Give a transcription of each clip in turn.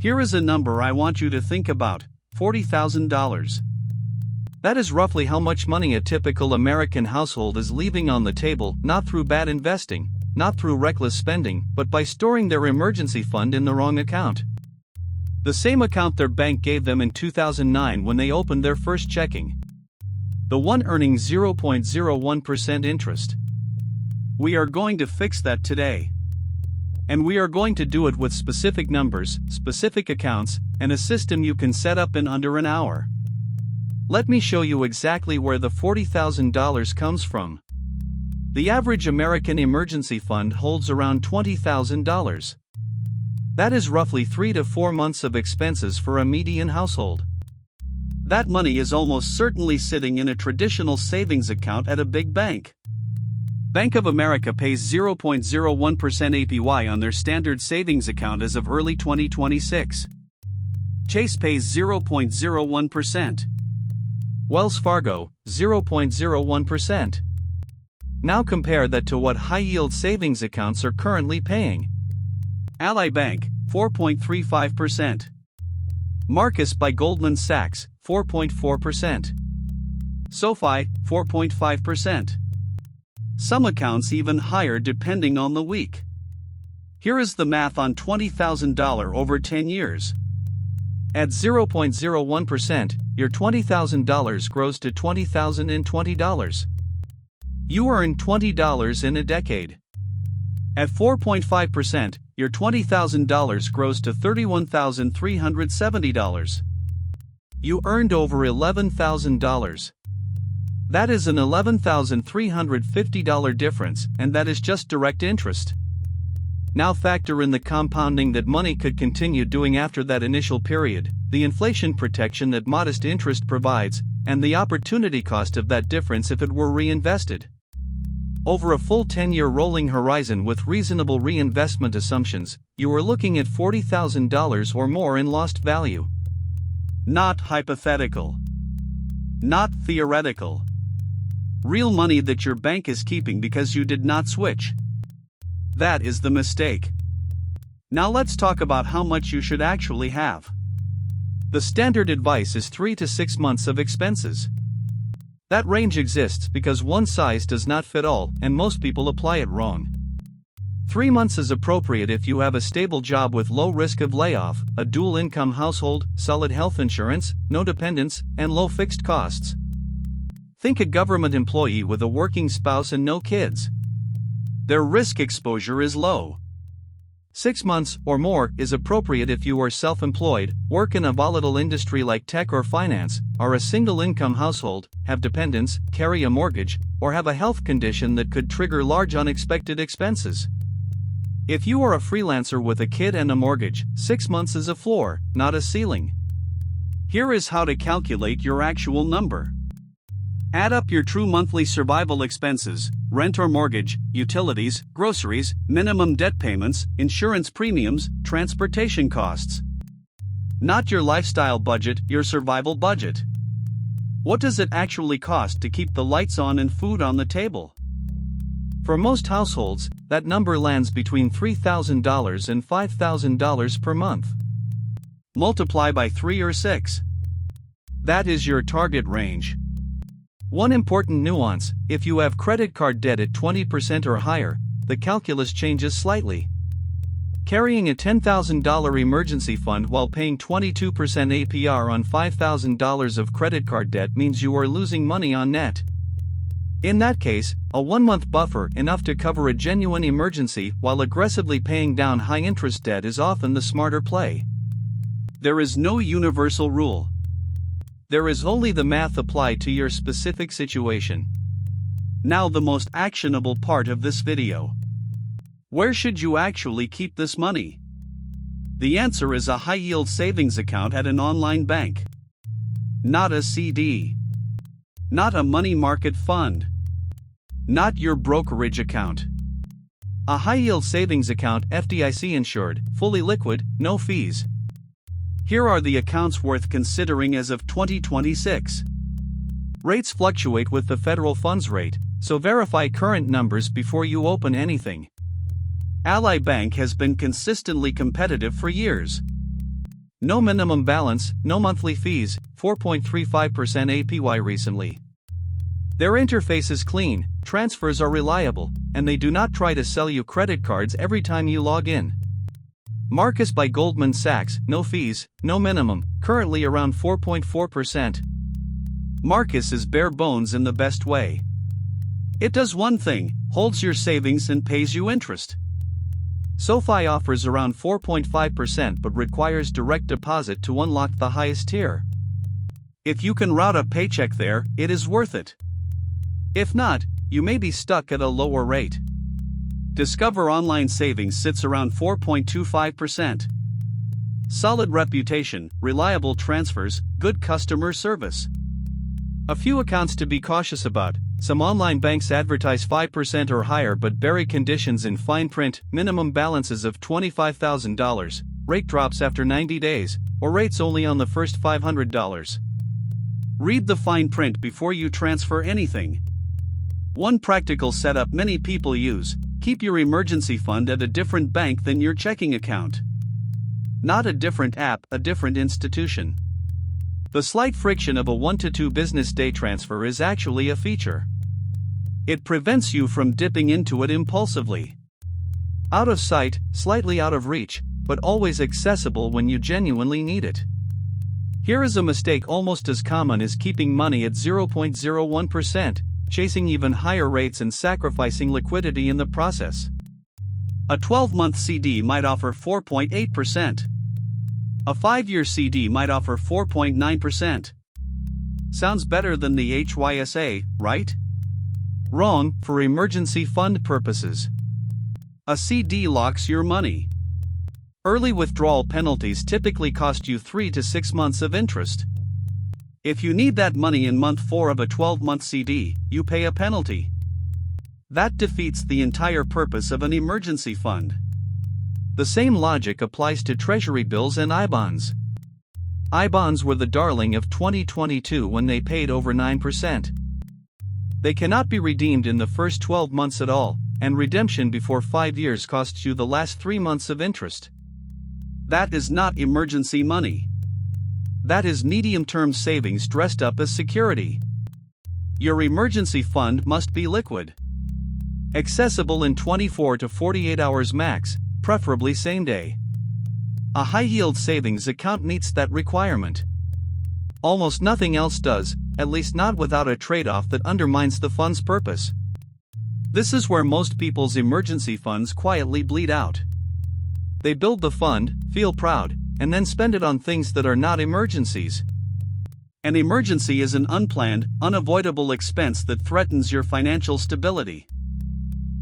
Here is a number I want you to think about: $40,000. That is roughly how much money a typical American household is leaving on the table, not through bad investing, not through reckless spending, but by storing their emergency fund in the wrong account. The same account their bank gave them in 2009 when they opened their first checking. The one earning 0.01% interest. We are going to fix that today. And we are going to do it with specific numbers, specific accounts, and a system you can set up in under an hour. Let me show you exactly where the $40,000 comes from. The average American emergency fund holds around $20,000. That is roughly 3 to 4 months of expenses for a median household. That money is almost certainly sitting in a traditional savings account at a big bank. Bank of America pays 0.01% APY on their standard savings account as of early 2026. Chase pays 0.01%. Wells Fargo, 0.01%. Now compare that to what high-yield savings accounts are currently paying. Ally Bank, 4.35%. Marcus by Goldman Sachs, 4.4%. SoFi, 4.5%. Some accounts even higher depending on the week. Here is the math on $20,000 over 10 years. At 0.01%, your $20,000 grows to $20,020. You earn $20 in a decade. At 4.5%, your $20,000 grows to $31,370. You earned over $11,000. That is an $11,350 difference, and that is just direct interest. Now factor in the compounding that money could continue doing after that initial period, the inflation protection that modest interest provides, and the opportunity cost of that difference if it were reinvested. Over a full 10-year rolling horizon with reasonable reinvestment assumptions, you are looking at $40,000 or more in lost value. Not hypothetical. Not theoretical. Real money that your bank is keeping because you did not switch. That is the mistake. Now let's talk about how much you should actually have. The standard advice is 3 to 6 months of expenses. That range exists because one size does not fit all, and most people apply it wrong. 3 months is appropriate if you have a stable job with low risk of layoff, a dual-income household, solid health insurance, no dependents, and low fixed costs. Think a government employee with a working spouse and no kids. Their risk exposure is low. 6 months or more is appropriate if you are self-employed, work in a volatile industry like tech or finance, are a single-income household, have dependents, carry a mortgage, or have a health condition that could trigger large unexpected expenses. If you are a freelancer with a kid and a mortgage, 6 months is a floor, not a ceiling. Here is how to calculate your actual number. Add up your true monthly survival expenses: rent or mortgage, utilities, groceries, minimum debt payments, insurance premiums, transportation costs. Not your lifestyle budget, your survival budget. What does it actually cost to keep the lights on and food on the table? For most households, that number lands between $3,000 and $5,000 per month. Multiply by 3 or 6. That is your target range. One important nuance: if you have credit card debt at 20% or higher, the calculus changes slightly. Carrying a $10,000 emergency fund while paying 22% APR on $5,000 of credit card debt means you are losing money on net. In that case, a 1-month buffer enough to cover a genuine emergency while aggressively paying down high-interest debt is often the smarter play. There is no universal rule. There is only the math applied to your specific situation. Now the most actionable part of this video. Where should you actually keep this money? The answer is a high-yield savings account at an online bank. Not a CD. Not a money market fund. Not your brokerage account. A high-yield savings account, FDIC insured, fully liquid, no fees. Here are the accounts worth considering as of 2026. Rates fluctuate with the federal funds rate, so verify current numbers before you open anything. Ally Bank has been consistently competitive for years. No minimum balance, no monthly fees, 4.35% APY recently. Their interface is clean, transfers are reliable, and they do not try to sell you credit cards every time you log in. Marcus by Goldman Sachs, no fees, no minimum, currently around 4.4%. Marcus is bare bones in the best way. It does one thing, holds your savings and pays you interest. SoFi offers around 4.5% but requires direct deposit to unlock the highest tier. If you can route a paycheck there, it is worth it. If not, you may be stuck at a lower rate. Discover Online Savings sits around 4.25%. Solid reputation, reliable transfers, good customer service. A few accounts to be cautious about. Some online banks advertise 5% or higher but bury conditions in fine print, minimum balances of $25,000, rate drops after 90 days, or rates only on the first $500. Read the fine print before you transfer anything. One practical setup many people use: keep your emergency fund at a different bank than your checking account. Not a different app, a different institution. The slight friction of a 1 to 2 business day transfer is actually a feature. It prevents you from dipping into it impulsively. Out of sight, slightly out of reach, but always accessible when you genuinely need it. Here is a mistake almost as common as keeping money at 0.01%, chasing even higher rates and sacrificing liquidity in the process. A 12-month CD might offer 4.8%. A 5-year CD might offer 4.9%. Sounds better than the HYSA, right? Wrong, for emergency fund purposes. A CD locks your money. Early withdrawal penalties typically cost you 3 to 6 months of interest. If you need that money in month 4 of a 12-month CD, you pay a penalty. That defeats the entire purpose of an emergency fund. The same logic applies to Treasury bills and I-bonds. I-bonds were the darling of 2022 when they paid over 9%. They cannot be redeemed in the first 12 months at all, and redemption before 5 years costs you the last 3 months of interest. That is not emergency money. That is medium-term savings dressed up as security. Your emergency fund must be liquid. Accessible in 24 to 48 hours max, preferably same day. A high-yield savings account meets that requirement. Almost nothing else does, at least not without a trade-off that undermines the fund's purpose. This is where most people's emergency funds quietly bleed out. They build the fund, feel proud, and then spend it on things that are not emergencies. An emergency is an unplanned, unavoidable expense that threatens your financial stability.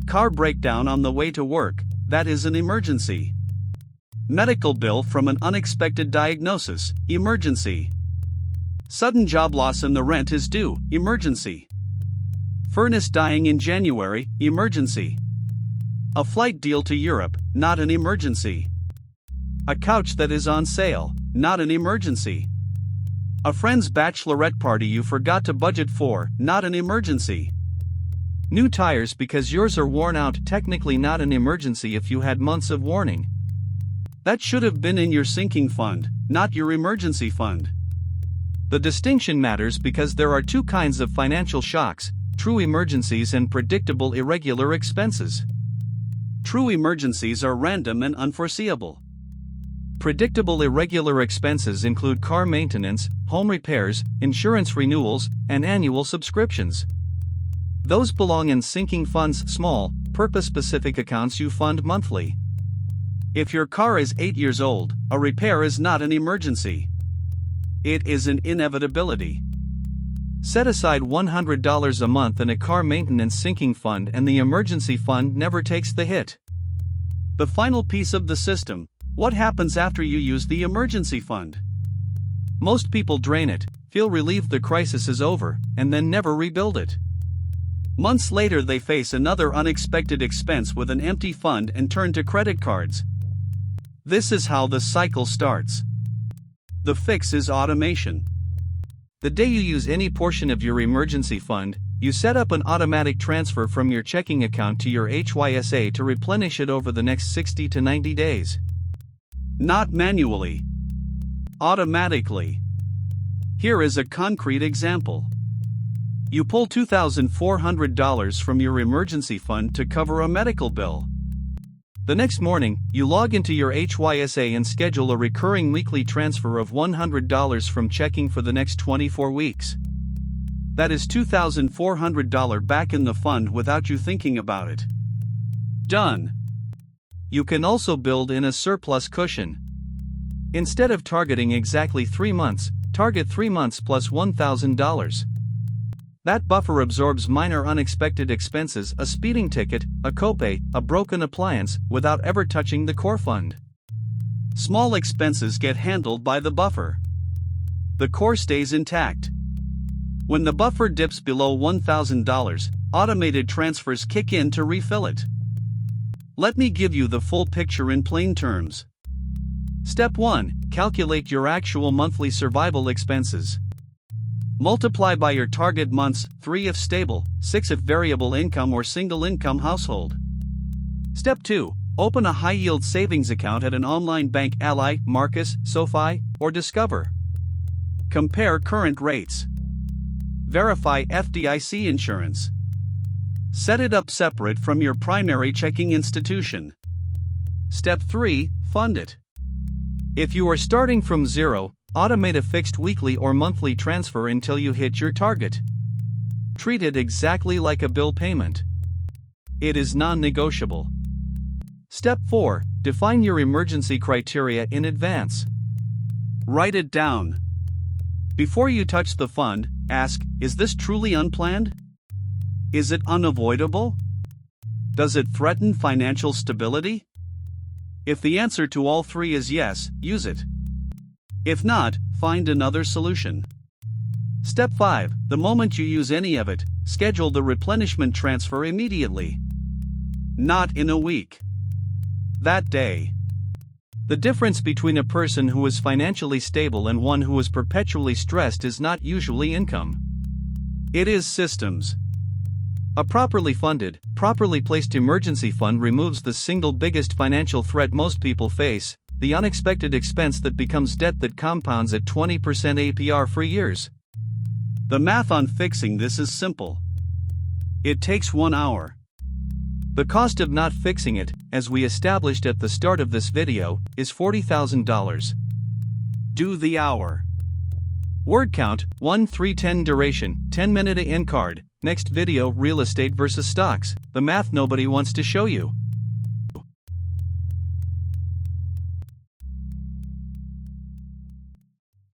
Car breakdown on the way to work, that is an emergency. Medical bill from an unexpected diagnosis, emergency. Sudden job loss and the rent is due, emergency. Furnace dying in January, emergency. A flight deal to Europe, not an emergency. A couch that is on sale, not an emergency. A friend's bachelorette party you forgot to budget for, not an emergency. New tires because yours are worn out, technically not an emergency if you had months of warning. That should have been in your sinking fund, not your emergency fund. The distinction matters because there are two kinds of financial shocks: true emergencies and predictable irregular expenses. True emergencies are random and unforeseeable. Predictable irregular expenses include car maintenance, home repairs, insurance renewals, and annual subscriptions. Those belong in sinking funds, small, purpose-specific accounts you fund monthly. If your car is 8 years old, a repair is not an emergency. It is an inevitability. Set aside $100 a month in a car maintenance sinking fund and the emergency fund never takes the hit. The final piece of the system: what happens after you use the emergency fund? Most people drain it, feel relieved the crisis is over, and then never rebuild it. Months later they face another unexpected expense with an empty fund and turn to credit cards. This is how the cycle starts. The fix is automation. The day you use any portion of your emergency fund, you set up an automatic transfer from your checking account to your HYSA to replenish it over the next 60 to 90 days. Not manually. automatically. Here is a concrete example. You pull $2,400 from your emergency fund to cover a medical bill. The next morning, you log into your HYSA and schedule a recurring weekly transfer of $100 from checking for the next 24 weeks. That is $2,400 back in the fund without you thinking about it. Done. You can also build in a surplus cushion. Instead of targeting exactly 3 months, target 3 months plus $1,000. That buffer absorbs minor unexpected expenses, a speeding ticket, a copay, a broken appliance, without ever touching the core fund. Small expenses get handled by the buffer. The core stays intact. When the buffer dips below $1,000, automated transfers kick in to refill it. Let me give you the full picture in plain terms. Step 1. Calculate your actual monthly survival expenses. Multiply by your target months, 3 if stable, 6 if variable income or single income household. Step 2. Open a high-yield savings account at an online bank, Ally, Marcus, SoFi, or Discover. Compare current rates. Verify FDIC insurance. Set it up separate from your primary checking institution. Step 3. Fund it. If you are starting from zero, automate a fixed weekly or monthly transfer until you hit your target. Treat it exactly like a bill payment. It is non-negotiable. Step 4. Define your emergency criteria in advance. Write it down. Before you touch the fund, ask, is this truly unplanned? Is it unavoidable? Does it threaten financial stability? If the answer to all 3 is yes, use it. If not, find another solution. Step 5. The moment you use any of it, schedule the replenishment transfer immediately. Not in a week. That day. The difference between a person who is financially stable and one who is perpetually stressed is not usually income. It is systems. A properly funded, properly placed emergency fund removes the single biggest financial threat most people face, the unexpected expense that becomes debt that compounds at 20% APR for years. The math on fixing this is simple. It takes 1 hour. The cost of not fixing it, as we established at the start of this video, is $40,000. Do the hour. Word count, 1-3-10 duration, 10-minute end card. Next video, real estate versus stocks, the math nobody wants to show you.